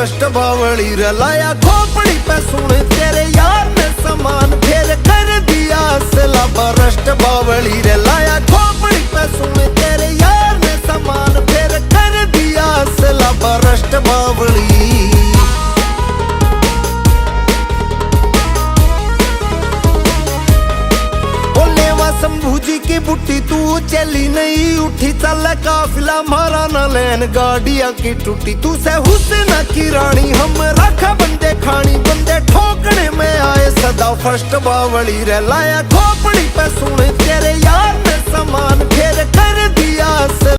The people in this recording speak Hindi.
फर्स्ट बावली रे लाया खोपड़ी पे सुने तेरे यार ने समान फिर कर दिया असला बरस्ट बावली रे लाया खोपड़ी पे सुने तेरे यार ने समान फिर कर दिया असला बरस्ट बावली। शंभू जी की बुट्टी तू चली नहीं उठी चल काफिला मारा न लैन गाड़िया की टूटी तू से हुसैन की रानी हम रखा बंदे खानी बंदे ठोकने में आए सदा फर्स्ट बावली रे लाया खोपड़ी पे सुने तेरे यार